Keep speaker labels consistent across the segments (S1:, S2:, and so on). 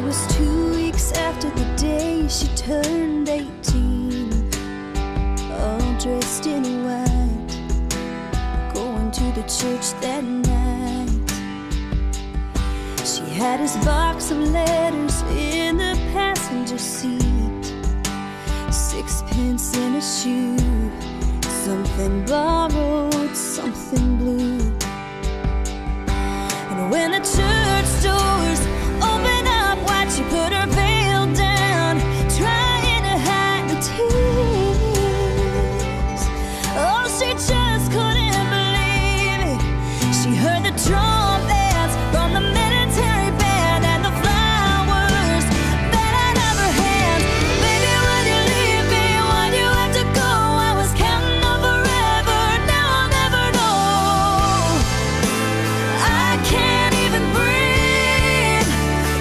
S1: was 2 weeks after the day she turned 18, all dressed in white, going to the church that night. She had his box of letters in the passenger seat, 6 pence in a shoe, something borrowed, something blue. And when the church doors open up wide, she put her veil down, trying to hide the tears. Oh, she just couldn't believe it. She heard the trumpets from the military band and the flowers fell out of her hands. Baby, would you leave me? Why'd you have to go? I was counting on forever, now I'll never know. I can't even breathe.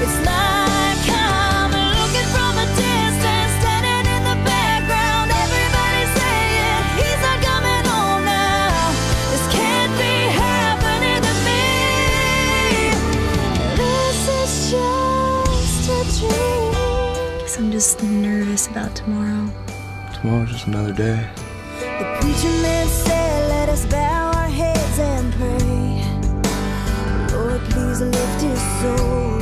S1: It's like I'm looking from a distance, standing in the background. Everybody's saying he's not coming home now. This can't be happening to me. This is just a dream.
S2: Guess I'm just nervous about tomorrow.
S3: Tomorrow's just another day.
S1: The preacher man said, let us bow our heads and pray. Lord, please lift his soul.